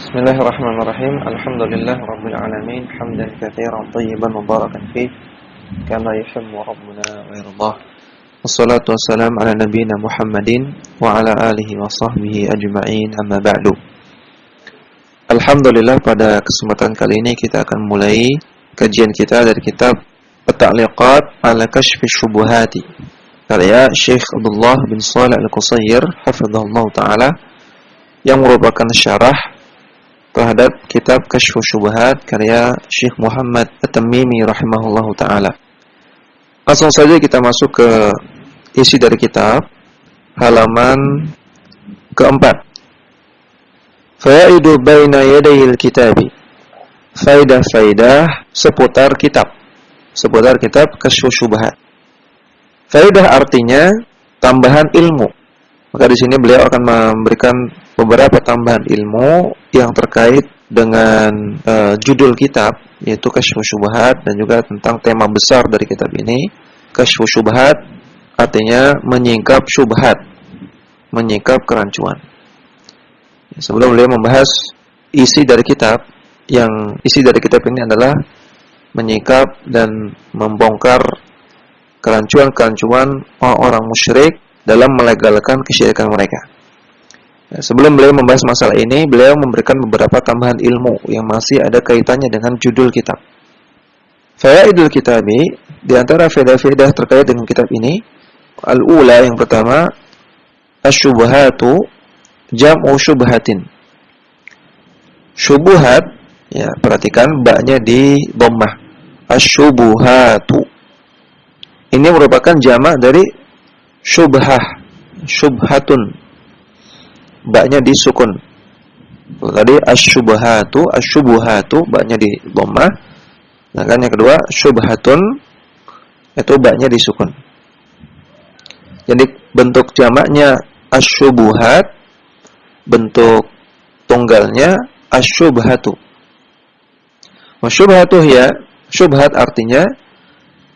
Bismillahirrahmanirrahim. Alhamdulillah rabbil alamin, hamdan katsiran thayyiban mubarakan fih, kama yuhibbu rabbuna wa yardah. Wassalatu wassalamu ala nabiyyina Muhammadin wa ala alihi wa sahbihi ajma'in, amma ba'du. Alhamdulillah, pada kesempatan kali ini kita akan mulai kajian kita dari kitab At-Ta'liqat ala Kashfi Syubuhati karya Syekh Abdullah bin Shalih Al-Qusair hafizahullah ta'ala, yang merupakan syarah terhadap kitab Kashfu Syubhat karya Syekh Muhammad At-Tamimi rahimahullahu ta'ala. Langsung saja kita masuk ke isi dari kitab, halaman keempat. Faidu baina yadayil kitabi, faidah-faidah seputar kitab Kashfu Syubhat. Faidah artinya tambahan ilmu. Maka di sini beliau akan memberikan beberapa tambahan ilmu yang terkait dengan judul kitab, yaitu Kashfu Syubhat, dan juga tentang tema besar dari kitab ini. Kashfu Syubhat artinya menyingkap syubhat, menyingkap kerancuan. Sebelum beliau membahas isi dari kitab, yang isi dari kitab ini adalah menyingkap dan membongkar kerancuan-kerancuan orang musyrik dalam melegalkan kesyirikan mereka. Sebelum beliau membahas masalah ini, beliau memberikan beberapa tambahan ilmu yang masih ada kaitannya dengan judul kitab. Fawaidul kitabi, di antara faedah-faedah terkait dengan kitab ini, al-ula, yang pertama, asy-syubhatu jam'u syubhatin. Syubhat, ya, perhatikan ba-nya di dhammah. Asy-syubhatu. Ini merupakan jamak dari syubhah, syubhatun. Ba-nya disukun. Tadi asy-syubhatu, asy-syubhatu, ba-nya di dhammah. Sedangkan yang kedua syubhatun, itu ba-nya disukun. Jadi bentuk jamaknya asy-syubhat, bentuk tunggalnya asy-syubhatu. Wa syubhatu hiya, syubhat artinya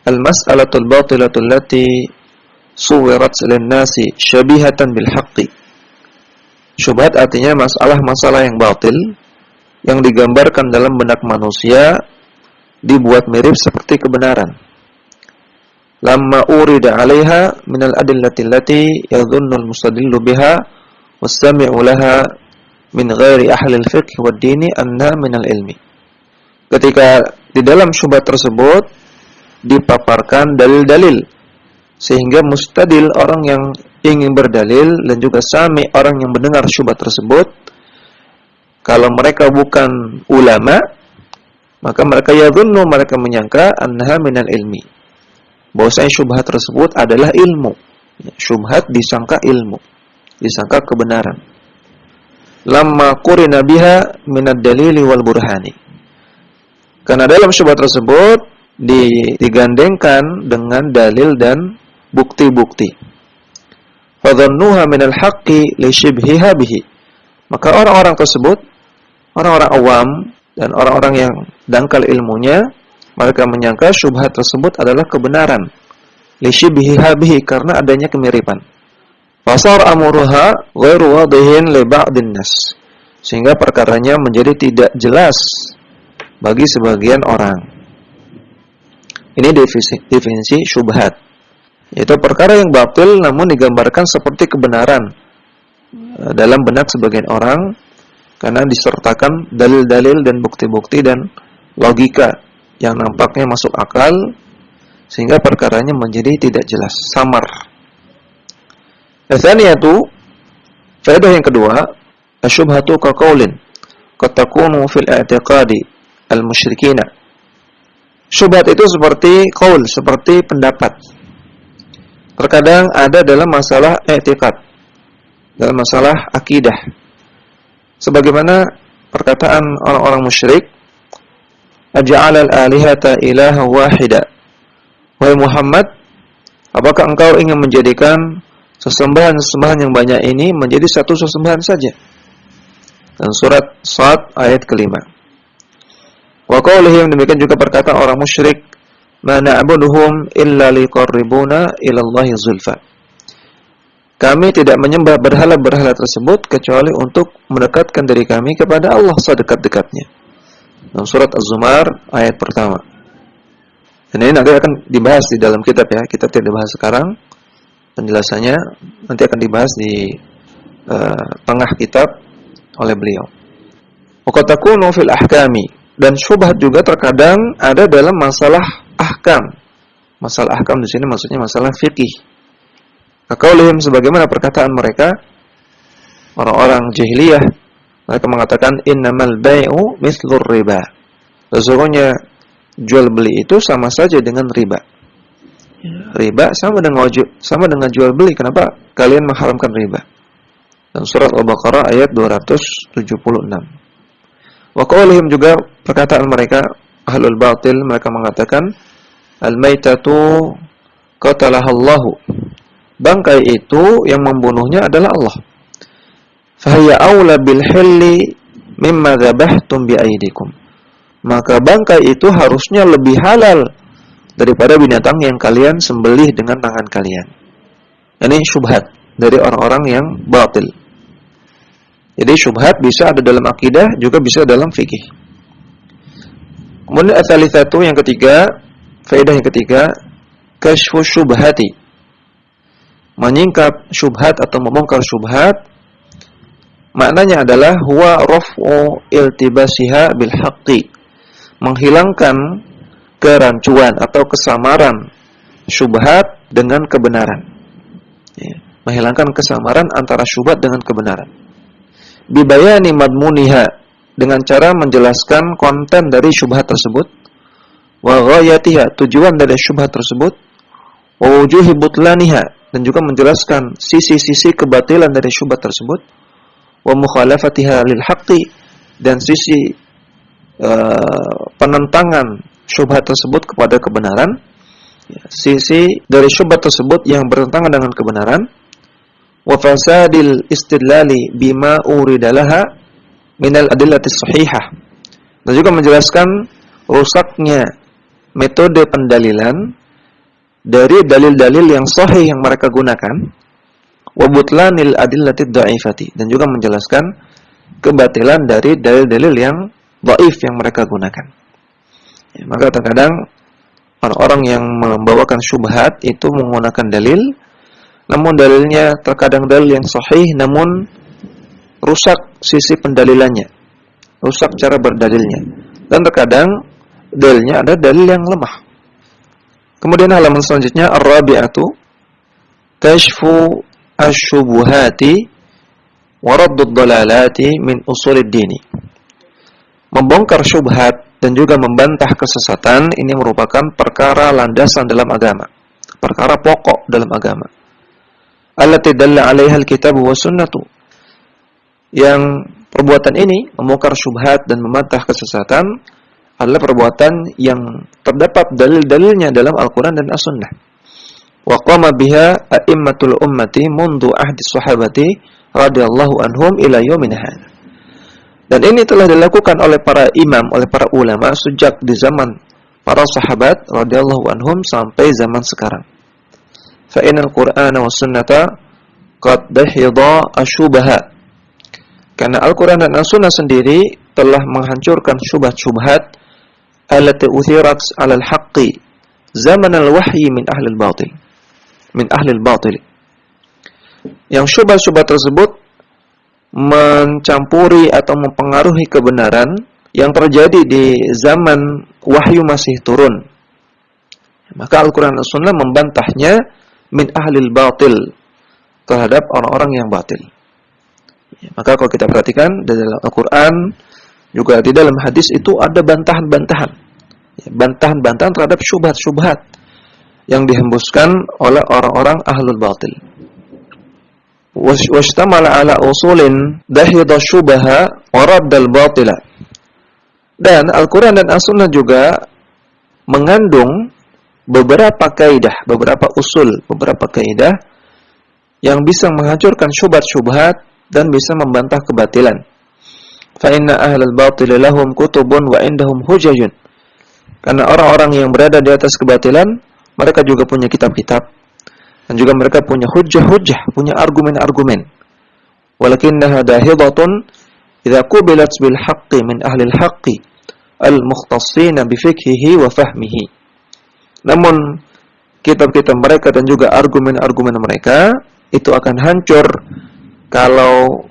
al-mas'alatul batilatul lati suwirat lin-nasi syabihatan bil haqqi. Syubhat artinya masalah-masalah yang batil yang digambarkan dalam benak manusia dibuat mirip seperti kebenaran. Lamma urida 'alaiha min al-adillati allati yadhunnu al-mustadillu biha was-sami'u laha min ghairi ahli al-fiqh wad-dini anna min al-ilmi. Ketika di dalam syubhat tersebut dipaparkan dalil-dalil, sehingga mustadil, orang yang ingin berdalil, dan juga sami, orang yang mendengar syubhat tersebut, kalau mereka bukan ulama, maka mereka yadhunnu, mereka menyangka annaha minal ilmi, bahwasanya syubhat tersebut adalah ilmu. Syubhat disangka ilmu, disangka kebenaran. Lamma qurina biha minad dalili wal burhani, karena dalam syubhat tersebut digandengkan dengan dalil dan bukti-bukti. Fadhannuha minal haqqi li shibhiha bihi, maka orang-orang tersebut, orang-orang awam dan orang-orang yang dangkal ilmunya, mereka menyangka syubhat tersebut adalah kebenaran, li shibhiha bihi, karena adanya kemiripan. Fasar amruha ghairu wadihin li ba'din nas, sehingga perkaranya menjadi tidak jelas bagi sebagian orang. Ini definisi syubhat, yaitu perkara yang batil namun digambarkan seperti kebenaran dalam benak sebagian orang, karena disertakan dalil-dalil dan bukti-bukti dan logika yang nampaknya masuk akal, sehingga perkaranya menjadi tidak jelas, samar. Tsaniyatu, faedah yang kedua, asyubhatu kaqaulin qad takunu fil i'tiqadi al-musyrikina. Syubhat itu seperti qaul, seperti pendapat. Terkadang ada dalam masalah i'tiqad, dalam masalah akidah. Sebagaimana perkataan orang-orang musyrik, aj'alal alihata ilaha wahida. Wahai Muhammad, apakah engkau ingin menjadikan sesembahan-sesembahan yang banyak ini menjadi satu sesembahan saja? Dan surat Shad ayat kelima. Wa qaulihim, demikian juga perkataan orang musyrik, ma na'buduhum illa liqarribuna ila Allahi zulfa. kami tidak menyembah berhala-berhala tersebut kecuali untuk mendekatkan diri kami kepada Allah sedekat-dekatnya. Dalam surat Az-Zumar ayat pertama. Dan ini nanti akan dibahas di dalam kitab ya. Kita tidak bahas sekarang. Penjelasannya nanti akan dibahas di tengah kitab oleh beliau. Waqatakunu fil ahkami, dan syubhat juga terkadang ada dalam masalah ahkam. Masalah ahkam di sini maksudnya masalah fikih. Kaqaulihim, sebagaimana perkataan mereka orang-orang jahiliyah, mereka mengatakan innamal bai'u mithlur riba. Sesungguhnya jual beli itu sama saja dengan riba. Riba sama dengan jual beli. Kenapa kalian mengharamkan riba? Dan surat Al-Baqarah ayat 276. Wa qaulihim, juga perkataan mereka ahlul batil, mereka mengatakan al-maitatu qatalahallahu, bangkai itu yang membunuhnya adalah Allah. Fahiya aula bil hilli mimma dzabahtum bi aidikum, maka bangkai itu harusnya lebih halal daripada binatang yang kalian sembelih dengan tangan kalian. Ini syubhat dari orang-orang yang batil. Jadi syubhat bisa ada dalam akidah, juga bisa dalam fikih. Kemudian ats-tsalitsatu, yang ketiga, faedah yang ketiga, kasyfu syubhati, menyingkap syubhat atau membongkar syubhat. Maknanya adalah huwa raf'u iltibasiha bil haqqi, menghilangkan kerancuan atau kesamaran syubhat dengan kebenaran. Ya, menghilangkan kesamaran antara syubhat dengan kebenaran. Bibayani madmuniha, dengan cara menjelaskan konten dari syubhat tersebut, wa ghayatiha, tujuan dari syubhat tersebut, wa wujuhi butlaniha, dan juga menjelaskan sisi-sisi kebatilan dari syubhat tersebut, wa mukhalafatiha lil haqqi, dan sisi penentangan syubhat tersebut kepada kebenaran, sisi dari syubhat tersebut yang bertentangan dengan kebenaran, wa fasadil istidlali bima uridalaha minal adillati sahihah, dan juga menjelaskan rusaknya metode pendalilan dari dalil-dalil yang sahih yang mereka gunakan, wa butlanil adillati dhaifati, dan juga menjelaskan kebatilan dari dalil-dalil yang dhaif yang mereka gunakan. Ya, maka terkadang orang-orang yang membawakan syubhat itu menggunakan dalil, namun dalilnya terkadang dalil yang sahih, namun rusak sisi pendalilannya, rusak cara berdalilnya, dan terkadang dalilnya ada dalil yang lemah. Kemudian halaman selanjutnya, ar-rabi'atu kashfu asy-syubuhati wa raddud dhalalati min usulid dini, membongkar syubhat dan juga membantah kesesatan. Ini merupakan perkara landasan dalam agama, perkara pokok dalam agama. Allati dalla 'alaiha al-kitab wa sunnatu, yang perbuatan ini membongkar syubhat dan membantah kesesatan adalah perbuatan yang terdapat dalil-dalilnya dalam Al-Quran dan As-Sunnah. Wa qama biha a'immatul ummati mundu ahdi sahabati radhiyallahu anhum ila yaumina hadza. Dan ini telah dilakukan oleh para imam, oleh para ulama sejak di zaman para sahabat radhiyallahu anhum sampai zaman sekarang. Fa innal Qur'ana was sunnata qad dahidha asyubaha, karena Al-Quran dan As-Sunnah sendiri telah menghancurkan syubhat-syubhat allati uthirat 'alal haqqi zaman al-wahyi min ahli al-batil, yang syubhat-syubhat tersebut mencampuri atau mempengaruhi kebenaran yang terjadi di zaman wahyu masih turun. Maka Al-Quran dan As-Sunnah membantahnya min ahlil batil, terhadap orang-orang yang batil. Maka kalau kita perhatikan di dalam Al-Quran, juga di dalam hadis itu ada bantahan-bantahan, bantahan-bantahan terhadap syubhat-syubhat yang dihembuskan oleh orang-orang ahlul batil. Washtamala ala usulin dahidha syubaha wa raddal batila. Dan Al-Quran dan As-Sunnah juga mengandung beberapa kaidah, beberapa usul, beberapa kaidah yang bisa menghancurkan syubhat-syubhat dan bisa membantah kebatilan. Fa inna ahlal batil lahum kutubun wa indahum hujajun. Karena orang-orang yang berada di atas kebatilan, mereka juga punya kitab-kitab Dan juga mereka punya hujjah-hujjah, punya argumen-argumen. Walakinnaha dahidatun idza qubilat bil haqqi min ahli al-haqqi al-mukhtassina bi fiqhihi wa fahmihi. Namun kitab-kitab mereka dan juga argumen-argumen mereka itu akan hancur kalau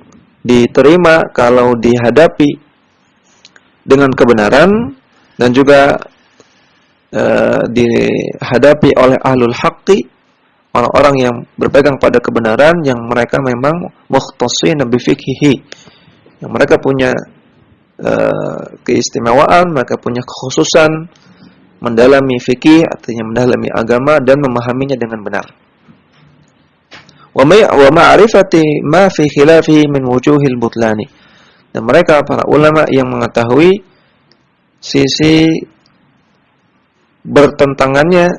diterima, kalau dihadapi dengan kebenaran dan juga dihadapi oleh ahlul haqqi, orang-orang yang berpegang pada kebenaran yang mereka memang mukhtassin bi fiqhihi, yang mereka punya keistimewaan, mereka punya kekhususan mendalami fikih, artinya mendalami agama dan memahaminya dengan benar. Wa ma'rifati ma fi khilafihi min wujuhil butlani. Dan mereka para ulama yang mengetahui sisi bertentangannya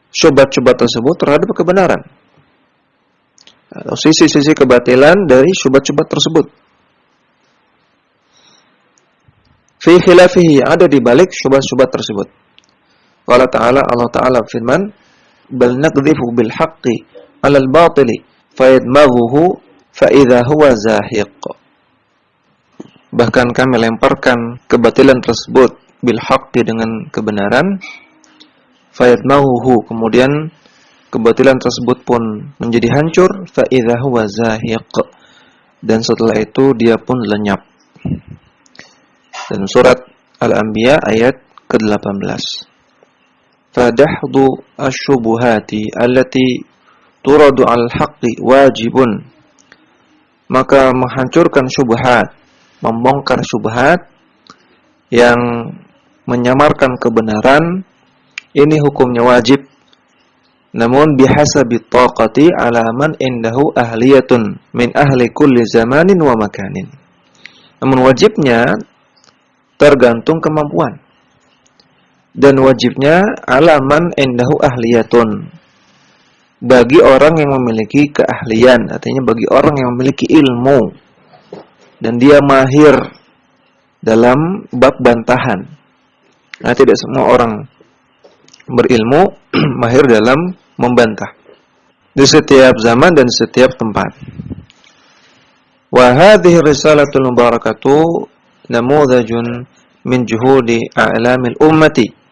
syubhat-syubhat tersebut terhadap kebenaran, atau sisi-sisi kebatilan dari syubhat-syubhat tersebut. Fi khilafihi, ada di balik syubhat-syubhat tersebut. Allah Ta'ala firman, bal naqdhifu bil haqqi 'alal batili fayadmaghuhu fa idza huwa zahiq. Bahkan kami lemparkan kebatilan tersebut bil haqqi, dengan kebenaran, fayadmaghuhu, kemudian kebatilan tersebut pun menjadi hancur, fa idza huwa zahiq, dan setelah itu dia pun lenyap. Dan surat Al-Anbiya ayat ke-18. Fadahdu asyubuhati allati turadu al-haqqi wajibun. Maka menghancurkan syubhat, membongkar syubhat yang menyamarkan kebenaran, ini hukumnya wajib. Namun bihasabi taqati ala man indahu ahliyatun min ahli kulli zamanin wa makanin. Namun wajibnya tergantung kemampuan. Dan wajibnya alaman indahu ahliyatun, bagi orang yang memiliki keahlian, artinya bagi orang yang memiliki ilmu dan dia mahir dalam bab bantahan. Nah, tidak semua orang berilmu mahir dalam membantah di setiap zaman dan setiap tempat. Wa hadhihi risalatul mubarakatu namudhajun min juhudi a'lamil ummati.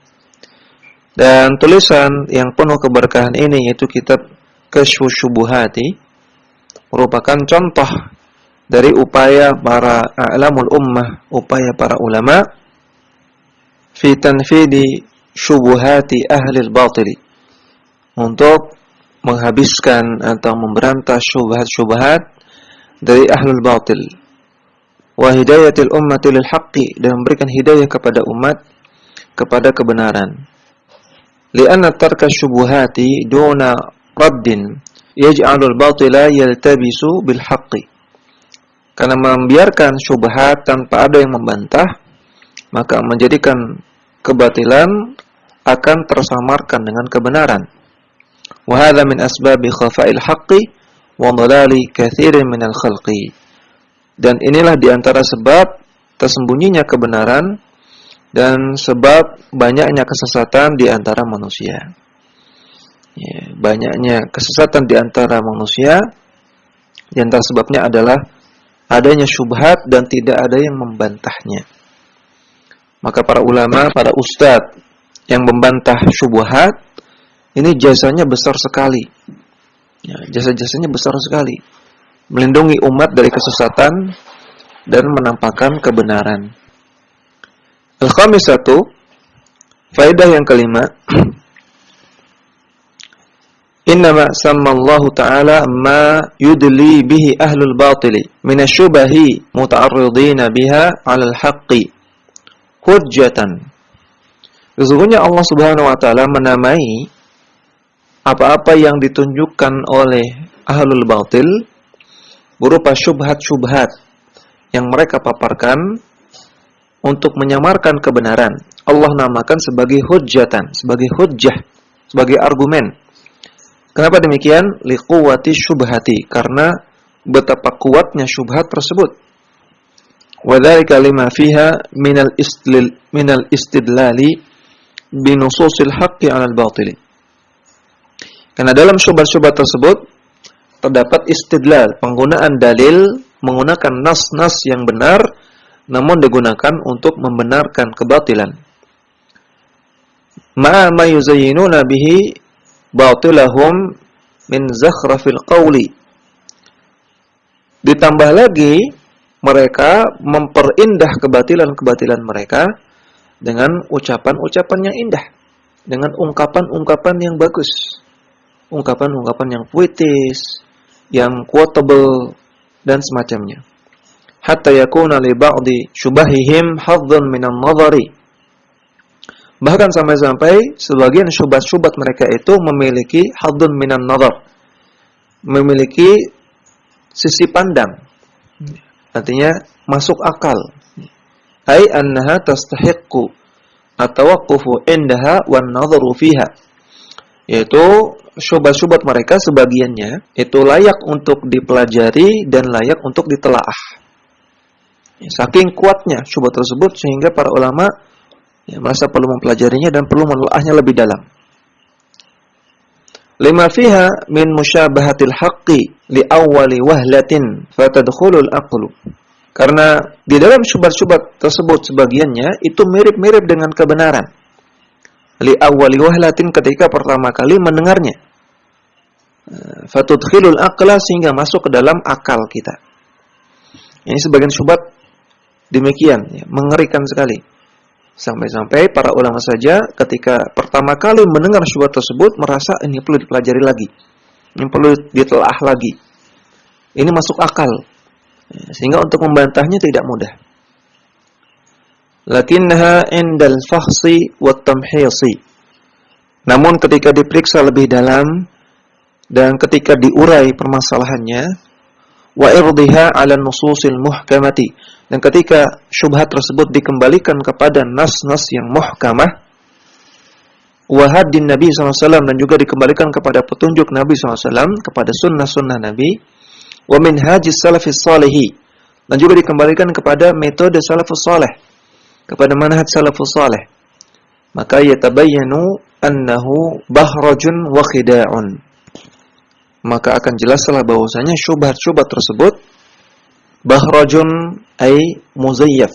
Dan tulisan yang penuh keberkahan ini, yaitu kitab Kasyfus Syubuhati, merupakan contoh dari upaya para a'lamul ummah, upaya para ulama fi tanfidi syubuhati ahlil batili, untuk menghabiskan atau memberantas syubhat-syubhat dari ahlul batil, wa hidayatil ummati lil haqqi, dan memberikan hidayah kepada umat kepada kebenaran. Lianna tarka syubuhati duna raddin yaj'alul batila yaltabisu bil haqqi. Karena membiarkan syubhat tanpa ada yang membantah, maka menjadikan kebatilan akan tersamarkan dengan kebenaran. Wa hadza min asbabi khafa'il haqqi wa dhalali katsirin minal khalqi. Dan inilah di antara sebab tersembunyinya kebenaran dan sebab banyaknya kesesatan di antara manusia. Ya, banyaknya kesesatan di antara manusia, di antara sebabnya adalah adanya syubhat dan tidak ada yang membantahnya. Maka para ulama, para ustadz yang membantah syubhat, ini jasanya besar sekali. Ya, jasa-jasanya besar sekali, melindungi umat dari kesesatan dan menampakkan kebenaran. Al-khamisatu, faedah yang kelima, innama sammallahu ta'ala ma yudli bihi ahlul batili minasyubahi muta'arridina biha 'alal haqqi hujjatan. Sesungguhnya Allah Subhanahu wa taala menamai apa-apa yang ditunjukkan oleh ahlul batil berupa syubhat-syubhat yang mereka paparkan untuk menyamarkan kebenaran. Allah namakan sebagai hujjatan, sebagai hujjah, sebagai argumen. Kenapa demikian? Liquwati syubhati, karena betapa kuatnya syubhat tersebut. Wa dzalika lima fiha minal istidlali bi nususil haqqi 'alal batili. Karena dalam syubhat-syubhat tersebut terdapat istidlal, penggunaan dalil menggunakan nas-nas yang benar namun digunakan untuk membenarkan kebatilan. Ma yuzayyinuna bihi batilahum min zakhrafil qawli. Ditambah lagi mereka memperindah kebatilan-kebatilan mereka dengan ucapan-ucapan yang indah, dengan ungkapan-ungkapan yang bagus, ungkapan-ungkapan yang puitis, yang quotable dan semacamnya. Hatta yakuna li ba'di syubahihim hadzun minan nadhari. Bahkan sampai-sampai sebagian syubhat-syubhat mereka itu memiliki hadzun minan nadhar, memiliki sisi pandang. Artinya masuk akal. Ai annaha tastahiqqu at-tawaqqufu indaha wan nadharu fiha. Yaitu syubhat-syubhat mereka sebagiannya itu layak untuk dipelajari dan layak untuk ditelaah. Saking kuatnya syubhat tersebut sehingga para ulama merasa perlu mempelajarinya dan perlu menelaahnya lebih dalam. Lima fiha min musyabahatil haqqi li awwali wahlatin fatadkhulul aqlu. Karena di dalam syubhat-syubhat tersebut sebagiannya itu mirip-mirip dengan kebenaran. Li awwali wahlatin ketika pertama kali mendengarnya. Fatadkhulul aqla sehingga masuk ke dalam akal kita. Ini sebagian syubhat demikian, ya, mengerikan sekali. Sampai-sampai para ulama saja ketika pertama kali mendengar syubhat tersebut merasa ini perlu dipelajari lagi, ini perlu ditelaah lagi, ini masuk akal, sehingga untuk membantahnya tidak mudah. Lakinnaha indal fahsi wat tamhisi. Namun ketika diperiksa lebih dalam dan ketika diurai permasalahannya, wa irdiha 'ala nususil muhkamati. Dan ketika syubhat tersebut dikembalikan kepada nas-nas yang muhkamah, wa hadin Nabi SAW, dan juga dikembalikan kepada petunjuk Nabi SAW, kepada sunnah-sunnah Nabi, wa minhajis salafis salihi, dan juga dikembalikan kepada metode salafus salih, kepada manhaj salafus salih, maka yatabayyanu annahu bahrajun wa khida'un. Maka akan jelaslah bahwasanya syubhat-syubhat tersebut bahrajun ay muzayyaf,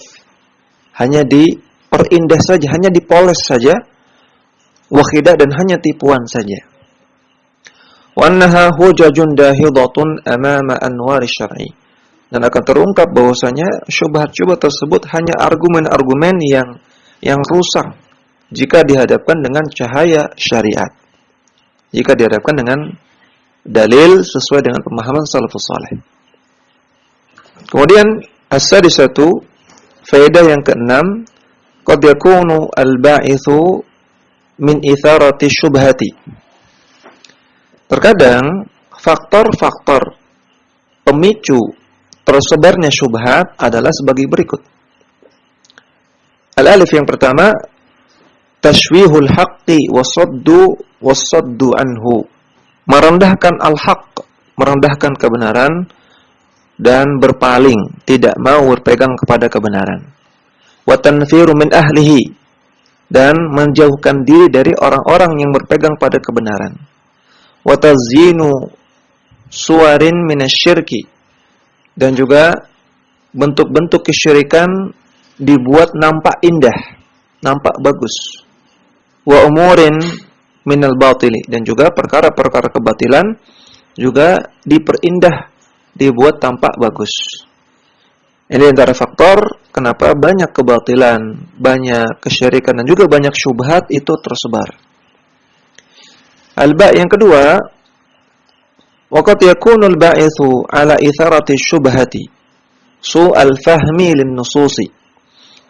hanya diperindah saja, hanya dipoles saja, wakhida, dan hanya tipuan saja. Wa annaha hujajun dahidatun amama anwari syar'i, dan akan terungkap bahwasanya syubhat-syubhat tersebut hanya argumen-argumen yang rusak jika dihadapkan dengan cahaya syariat, jika dihadapkan dengan dalil sesuai dengan pemahaman salafus salih. Kemudian as-sadisatu, faedah yang keenam, qad yakunu al-ba'ithu min itharati syubhati. Terkadang faktor-faktor pemicu tersebarnya syubhat adalah sebagai berikut. Al-alif yang pertama, tashwihul haqqi wasaddu anhu. Merendahkan al-haq, merendahkan kebenaran dan berpaling, tidak mau berpegang kepada kebenaran. Wa tanfiru min ahlihi, dan menjauhkan diri dari orang-orang yang berpegang pada kebenaran. Wa tazyinu suwarin minasyirki, dan juga bentuk-bentuk kesyirikan dibuat nampak indah, nampak bagus. Wa umurin minal batili, dan juga perkara-perkara kebatilan juga diperindah, dibuat tampak bagus. Ini antara faktor kenapa banyak kebatilan, banyak kesyirikan, dan juga banyak syubhat itu tersebar. Al-ba' yang kedua, waqad yakunu al-ba'ithu ala itharati syubhati su'al fahmi lin nususi.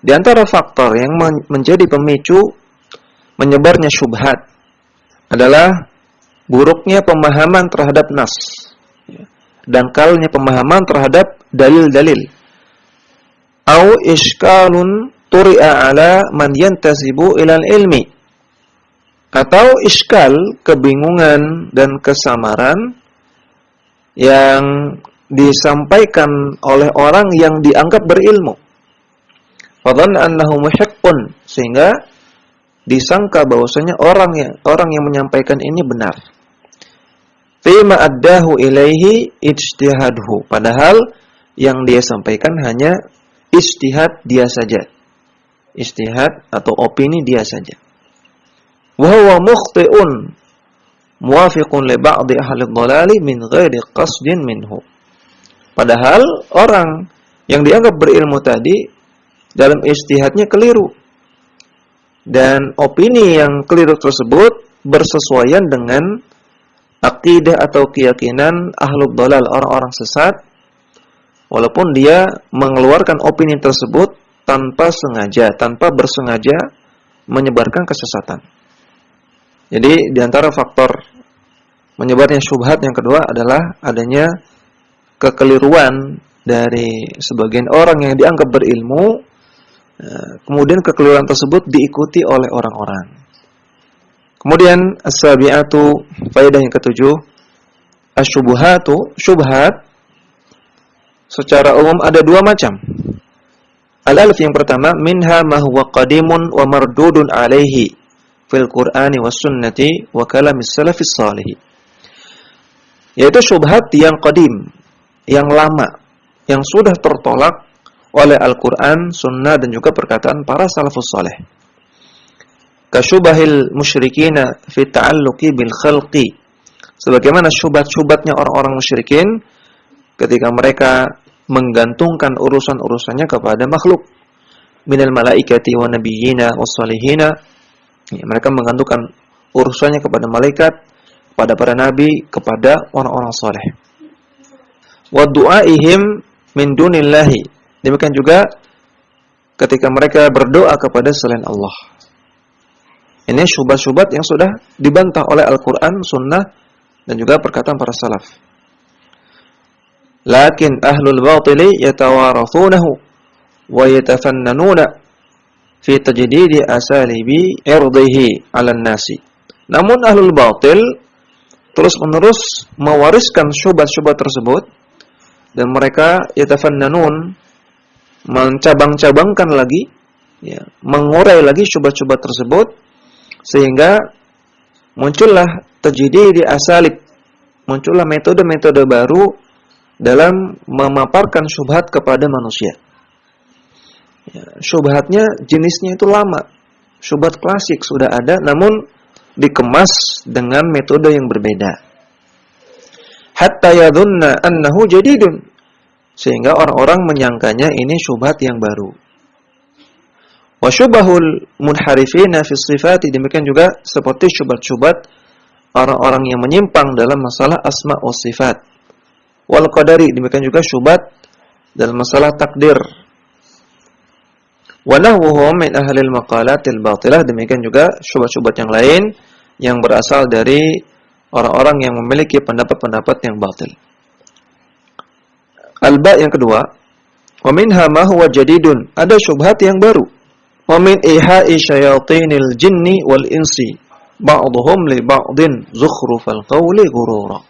Di antara faktor yang menjadi pemicu menyebarnya syubhat adalah buruknya pemahaman terhadap nas, dangkalnya pemahaman terhadap dalil-dalil. Au iskalun turi'a ala man yantasibu ilal ilmi. Atau iskal, kebingungan dan kesamaran yang disampaikan oleh orang yang dianggap berilmu. Fadhanna annahu muhiqqun, sehingga disangka bahwasanya orang yang menyampaikan ini benar. Fima addahu ilaihi ijtihadhu. Padahal yang dia sampaikan hanya ijtihad dia saja. Ijtihad atau opini dia saja. Wa huwa mukhti'un muwafiqun li ba'di ahli dhalali min ghairi qasdin minhu. Padahal orang yang dianggap berilmu tadi dalam ijtihadnya keliru. Dan opini yang keliru tersebut bersesuaian dengan akidah atau keyakinan ahlul dhalal, orang-orang sesat, walaupun dia mengeluarkan opini tersebut tanpa sengaja, tanpa bersengaja menyebarkan kesesatan. Jadi di antara faktor menyebarnya syubhat yang kedua adalah adanya kekeliruan dari sebagian orang yang dianggap berilmu, kemudian kekeliruan tersebut diikuti oleh orang-orang. Kemudian as-sabi'atu, faedah yang ketujuh, asyubuhatu, syubhat secara umum ada dua macam. Al-alif yang pertama, minha ma huwa qadimun wa mardudun alaihi fil Qur'ani was sunnati wa kalamis salafis salih. Yaitu syubhat yang qadim, yang lama, yang sudah tertolak oleh Al-Qur'an, sunnah dan juga perkataan para salafus salih. Kasyubahil musyrikina fi ta'alluqi bil khalqi. Sebagaimana syubhat-syubhatnya orang-orang musyrikin ketika mereka menggantungkan urusan-urusannya kepada makhluk. Minal malaikati wa nabiyyina was salihina. Mereka menggantungkan urusannya kepada malaikat, kepada para nabi, kepada orang-orang saleh. Wa du'aihim min dunillahi. Demikian juga ketika mereka berdoa kepada selain Allah. Ini syubhat-syubhat yang sudah dibantah oleh Al-Quran, Sunnah, dan juga perkataan para salaf. Lakin ahlul batili yatawarathunahu wa yatafannanuna fi tajdidi asalibi irdihi 'alan nasi. Namun ahlul batil terus-menerus mewariskan syubhat-syubhat tersebut dan mereka yatafannanun, mencabang-cabangkan lagi, mengurai lagi syubhat-syubhat tersebut, sehingga muncullah tajdidi asalib, muncullah metode-metode baru dalam memaparkan syubhat kepada manusia. Syubhatnya jenisnya itu lama, syubhat klasik sudah ada, namun dikemas dengan metode yang berbeda. Hatta yadhunna annahu jadidun, sehingga orang-orang menyangkanya ini syubhat yang baru. Wa syubahul munharifina fi sifati, demikian juga seperti syubhat-syubhat orang-orang yang menyimpang dalam masalah asma wa sifat. Wal qadari, demikian juga syubhat dalam masalah takdir. Wa nahwuhum min ahlil maqalatil batilah, demikian juga syubhat-syubhat yang lain yang berasal dari orang-orang yang memiliki pendapat-pendapat yang batil. Al-ba yang kedua, wa minha ma huwa jadidun, ada syubhat yang baru. Wa min ihai syayatinil jinni wal insi ba'dhum li ba'din zukhrufal qawli ghurura.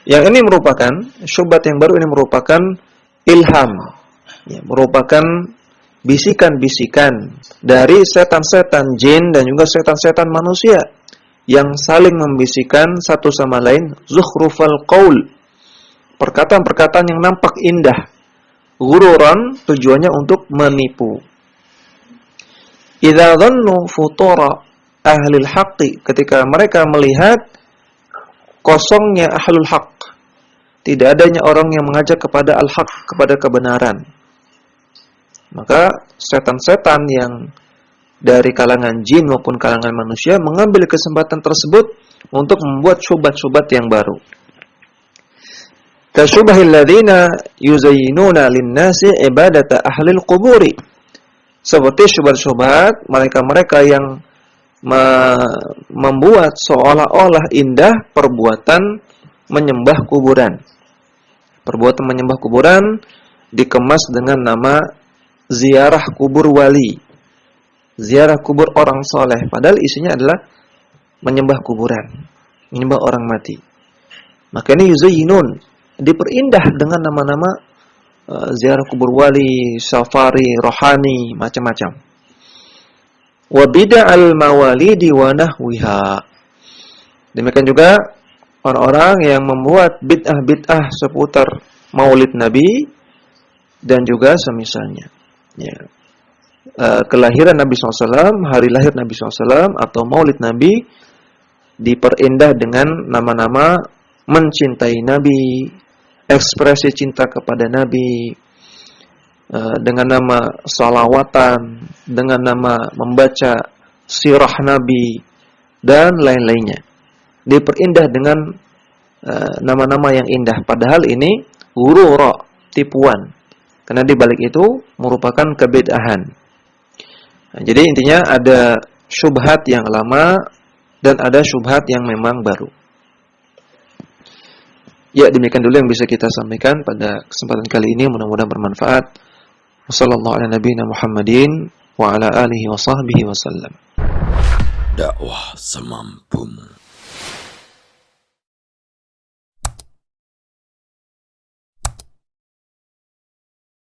Yang ini merupakan syubhat yang baru, ini merupakan ilham, merupakan bisikan-bisikan dari setan-setan jin dan juga setan-setan manusia yang saling membisikkan satu sama lain zukhrufal qaul, perkataan-perkataan yang nampak indah, ghururan, tujuannya untuk menipu. Idza dhannu futura ahlul haqqi, ketika mereka melihat kosongnya ahlul haqq, tidak adanya orang yang mengajak kepada al-haq, kepada kebenaran, maka setan-setan yang dari kalangan jin maupun kalangan manusia mengambil kesempatan tersebut untuk membuat syubhat-syubhat yang baru. Kasyubahil ladzina yuzayyinuna lin-nasi ibadata ahlil quburi, seperti syubhat-syubhat mereka-mereka yang membuat seolah-olah indah perbuatan menyembah kuburan. Perbuatan menyembah kuburan dikemas dengan nama ziarah kubur wali, ziarah kubur orang soleh, padahal isinya adalah menyembah kuburan, menyembah orang mati. Maka ini yuzayyinun, diperindah dengan nama-nama ziarah kubur wali, safari, rohani, macam-macam. Wa bid'al mawalidi wa nahwiha. Demikian juga orang-orang yang membuat bid'ah-bid'ah seputar Maulid Nabi dan juga semisalnya. Ya. Kelahiran Nabi SAW, hari lahir Nabi SAW atau Maulid Nabi diperindah dengan nama-nama mencintai Nabi, ekspresi cinta kepada Nabi, dengan nama salawatan, dengan nama membaca sirah Nabi dan lain-lainnya. Diperindah dengan nama-nama yang indah. Padahal ini ghurura, tipuan. Karena di balik itu merupakan kebid'ahan. Nah, jadi intinya ada syubhat yang lama dan ada syubhat yang memang baru. Ya, demikian dulu yang bisa kita sampaikan pada kesempatan kali ini, mudah-mudahan bermanfaat. Wassallallahu ala nabiyina Muhammadin wa ala alihi wa sahbihi wasallam. Dakwah semampumu.